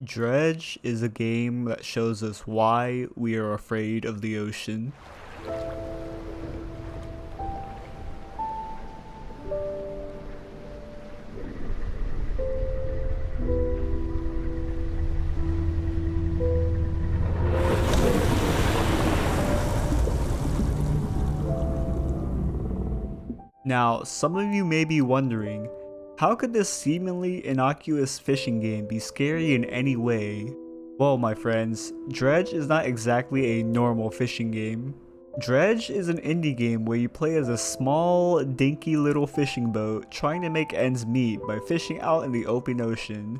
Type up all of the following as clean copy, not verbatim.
Dredge is a game that shows us why we are afraid of the ocean. Now, some of you may be wondering, how could this seemingly innocuous fishing game be scary in any way? Well, my friends, Dredge is not exactly a normal fishing game. Dredge is an indie game where you play as a small, dinky little fishing boat trying to make ends meet by fishing out in the open ocean,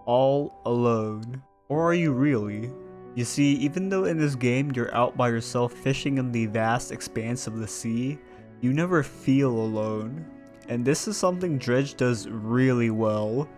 all alone. Or are you really? You see, even though in this game you're out by yourself fishing in the vast expanse of the sea, you never feel alone. And this is something Dredge does really well.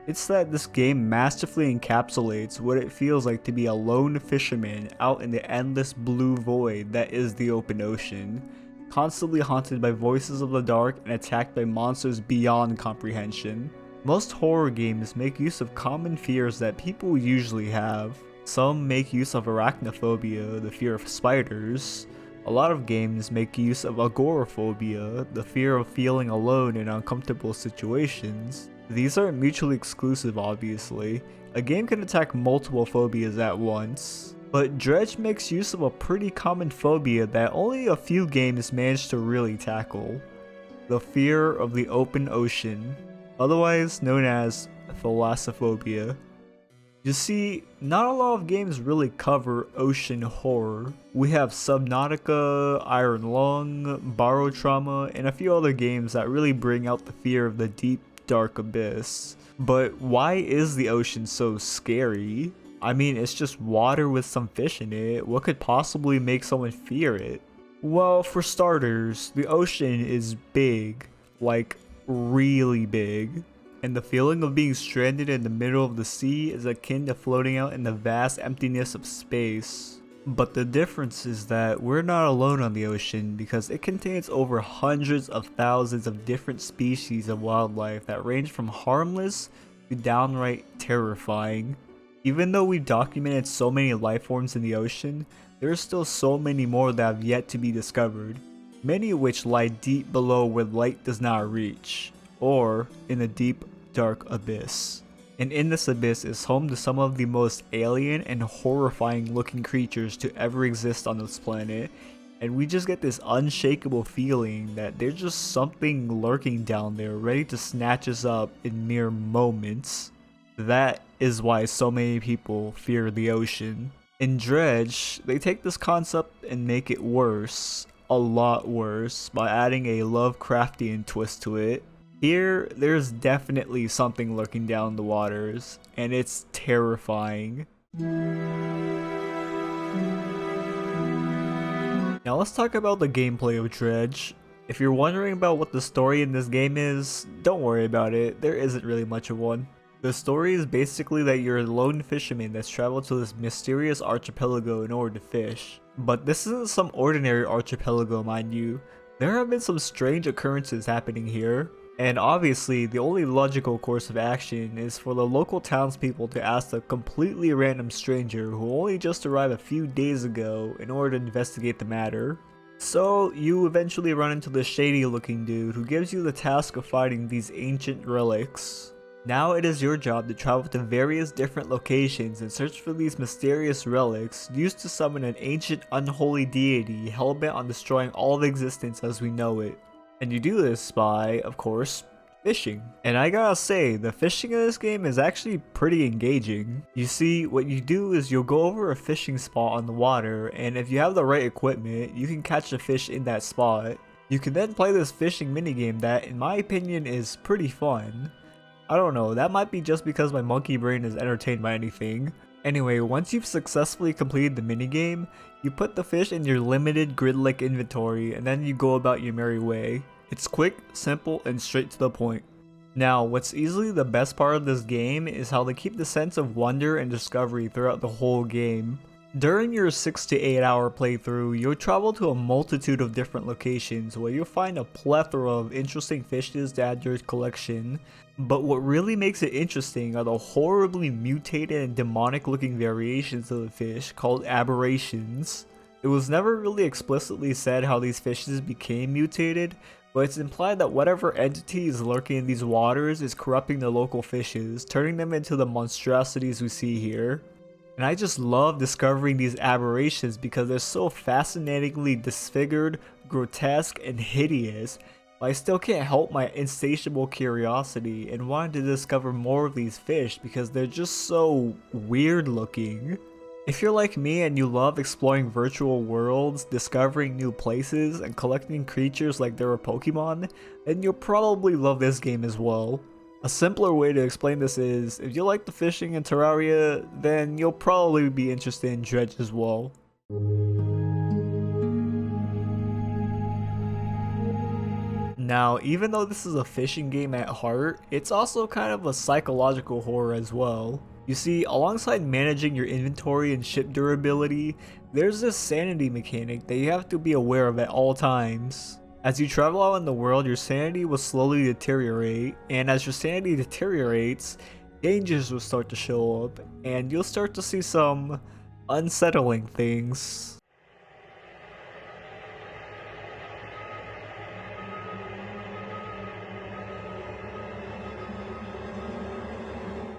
It's that this game masterfully encapsulates what it feels like to be a lone fisherman out in the endless blue void that is the open ocean, constantly haunted by voices of the dark and attacked by monsters beyond comprehension. Most horror games make use of common fears that people usually have. Some make use of arachnophobia, the fear of spiders. A lot of games make use of agoraphobia, the fear of feeling alone in uncomfortable situations. These aren't mutually exclusive, obviously. A game can attack multiple phobias at once. But Dredge makes use of a pretty common phobia that only a few games manage to really tackle. The fear of the open ocean, otherwise known as thalassophobia. You see, not a lot of games really cover ocean horror. We have Subnautica, Iron Lung, Barotrauma, and a few other games that really bring out the fear of the deep, dark abyss. But why is the ocean so scary? I mean, it's just water with some fish in it. What could possibly make someone fear it? Well, for starters, the ocean is big, like really big. And the feeling of being stranded in the middle of the sea is akin to floating out in the vast emptiness of space. But the difference is that we're not alone on the ocean because it contains over hundreds of thousands of different species of wildlife that range from harmless to downright terrifying. Even though we've documented so many life forms in the ocean, there are still so many more that have yet to be discovered, many of which lie deep below where light does not reach, or in a deep, dark abyss. And in this abyss is home to some of the most alien and horrifying looking creatures to ever exist on this planet, and we just get this unshakable feeling that there's just something lurking down there ready to snatch us up in mere moments. That is why so many people fear the ocean. In Dredge, they take this concept and make it worse, a lot worse, by adding a Lovecraftian twist to it. Here, there's definitely something lurking down the waters, and it's terrifying. Now let's talk about the gameplay of Dredge. If you're wondering about what the story in this game is, don't worry about it, there isn't really much of one. The story is basically that you're a lone fisherman that's traveled to this mysterious archipelago in order to fish. But this isn't some ordinary archipelago, mind you. There have been some strange occurrences happening here. And obviously, the only logical course of action is for the local townspeople to ask a completely random stranger who only just arrived a few days ago in order to investigate the matter. So, you eventually run into this shady looking dude who gives you the task of finding these ancient relics. Now it is your job to travel to various different locations and search for these mysterious relics used to summon an ancient unholy deity hellbent on destroying all of existence as we know it. And you do this by, of course, fishing. And I gotta say, the fishing in this game is actually pretty engaging. You see, what you do is you'll go over a fishing spot on the water, and if you have the right equipment, you can catch a fish in that spot. You can then play this fishing minigame that, in my opinion, is pretty fun. I don't know, that might be just because my monkey brain is entertained by anything. Anyway, once you've successfully completed the minigame, you put the fish in your limited grid-like inventory and then you go about your merry way. It's quick, simple, and straight to the point. Now, what's easily the best part of this game is how they keep the sense of wonder and discovery throughout the whole game. During your 6 to 8 hour playthrough, you'll travel to a multitude of different locations where you'll find a plethora of interesting fishes to add to your collection. But what really makes it interesting are the horribly mutated and demonic looking variations of the fish called aberrations. It was never really explicitly said how these fishes became mutated, but it's implied that whatever entity is lurking in these waters is corrupting the local fishes, turning them into the monstrosities we see here. And I just love discovering these aberrations because they're so fascinatingly disfigured, grotesque, and hideous, but I still can't help my insatiable curiosity and wanting to discover more of these fish because they're just so weird looking. If you're like me and you love exploring virtual worlds, discovering new places, and collecting creatures like they're a Pokemon, then you'll probably love this game as well. A simpler way to explain this is, if you like the fishing in Terraria, then you'll probably be interested in Dredge as well. Now, even though this is a fishing game at heart, it's also kind of a psychological horror as well. You see, alongside managing your inventory and ship durability, there's this sanity mechanic that you have to be aware of at all times. As you travel out in the world, your sanity will slowly deteriorate, and as your sanity deteriorates, dangers will start to show up, and you'll start to see some unsettling things.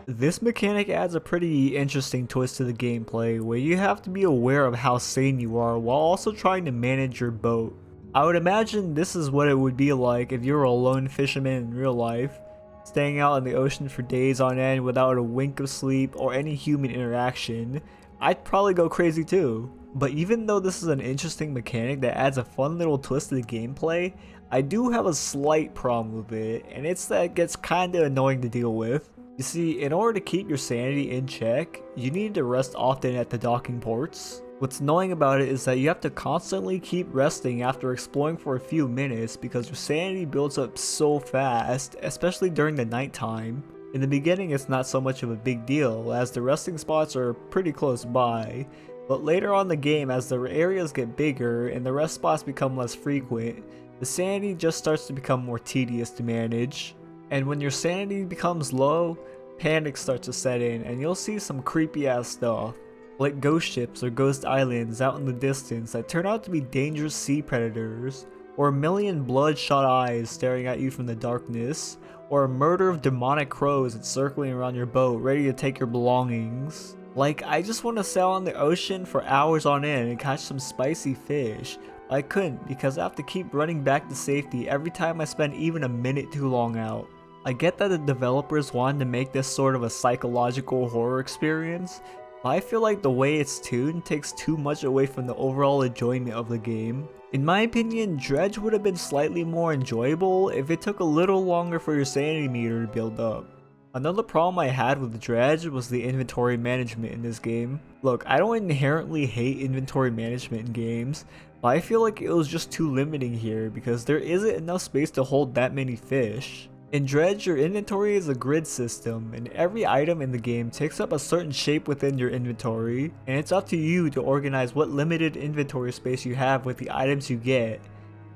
This mechanic adds a pretty interesting twist to the gameplay, where you have to be aware of how sane you are while also trying to manage your boat. I would imagine this is what it would be like if you were a lone fisherman in real life, staying out in the ocean for days on end without a wink of sleep or any human interaction. I'd probably go crazy too. But even though this is an interesting mechanic that adds a fun little twist to the gameplay, I do have a slight problem with it, and it's that it gets kinda annoying to deal with. You see, in order to keep your sanity in check, you need to rest often at the docking ports. What's annoying about it is that you have to constantly keep resting after exploring for a few minutes because your sanity builds up so fast, especially during the nighttime. In the beginning it's not so much of a big deal as the resting spots are pretty close by, but later on in the game as the areas get bigger and the rest spots become less frequent, the sanity just starts to become more tedious to manage. And when your sanity becomes low, panic starts to set in and you'll see some creepy ass stuff, like ghost ships or ghost islands out in the distance that turn out to be dangerous sea predators, or a million bloodshot eyes staring at you from the darkness, or a murder of demonic crows that's circling around your boat ready to take your belongings. Like, I just want to sail on the ocean for hours on end and catch some spicy fish, but I couldn't because I have to keep running back to safety every time I spend even a minute too long out. I get that the developers wanted to make this sort of a psychological horror experience, but I feel like the way it's tuned takes too much away from the overall enjoyment of the game. In my opinion, Dredge would have been slightly more enjoyable if it took a little longer for your sanity meter to build up. Another problem I had with Dredge was the inventory management in this game. Look, I don't inherently hate inventory management in games, but I feel like it was just too limiting here because there isn't enough space to hold that many fish. In Dredge, your inventory is a grid system, and every item in the game takes up a certain shape within your inventory, and it's up to you to organize what limited inventory space you have with the items you get.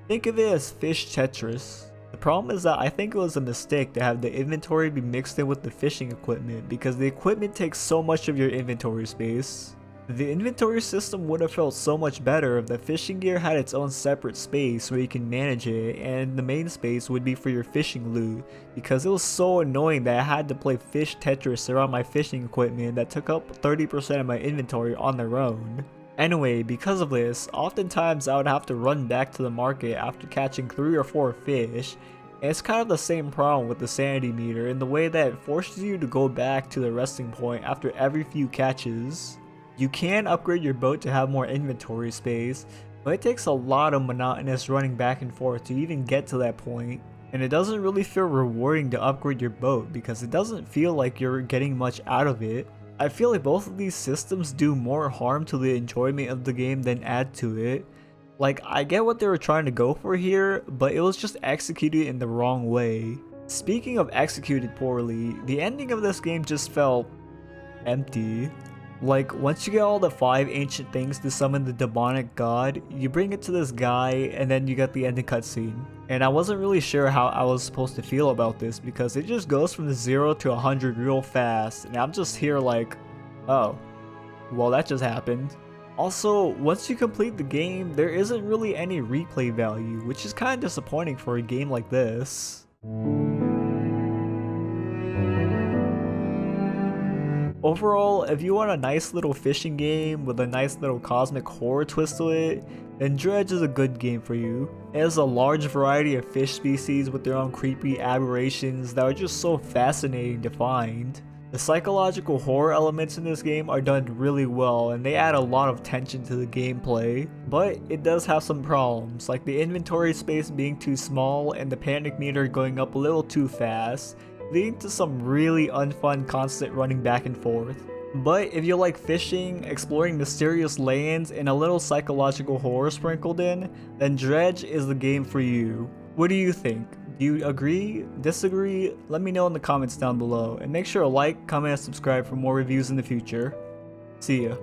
Think of it as fish Tetris. The problem is that I think it was a mistake to have the inventory be mixed in with the fishing equipment because the equipment takes so much of your inventory space. The inventory system would have felt so much better if the fishing gear had its own separate space where you can manage it, and the main space would be for your fishing loot, because it was so annoying that I had to play fish Tetris around my fishing equipment that took up 30% of my inventory on their own. Anyway, because of this, oftentimes I would have to run back to the market after catching 3 or 4 fish, and it's kind of the same problem with the sanity meter in the way that it forces you to go back to the resting point after every few catches. You can upgrade your boat to have more inventory space, but it takes a lot of monotonous running back and forth to even get to that point, and it doesn't really feel rewarding to upgrade your boat because it doesn't feel like you're getting much out of it. I feel like both of these systems do more harm to the enjoyment of the game than add to it. Like, I get what they were trying to go for here, but it was just executed in the wrong way. Speaking of executed poorly, the ending of this game just felt empty. Like, once you get all the 5 ancient things to summon the demonic god, you bring it to this guy, and then you get the ending cutscene. And I wasn't really sure how I was supposed to feel about this because it just goes from 0 to 100 real fast, and I'm just here like, oh, well that just happened. Also, once you complete the game, there isn't really any replay value, which is kind of disappointing for a game like this. Overall, if you want a nice little fishing game with a nice little cosmic horror twist to it, then Dredge is a good game for you. It has a large variety of fish species with their own creepy aberrations that are just so fascinating to find. The psychological horror elements in this game are done really well and they add a lot of tension to the gameplay, but it does have some problems, like the inventory space being too small and the panic meter going up a little too fast, leading to some really unfun constant running back and forth. But if you like fishing, exploring mysterious lands, and a little psychological horror sprinkled in, then Dredge is the game for you. What do you think? Do you agree? Disagree? Let me know in the comments down below, and make sure to like, comment, and subscribe for more reviews in the future. See ya.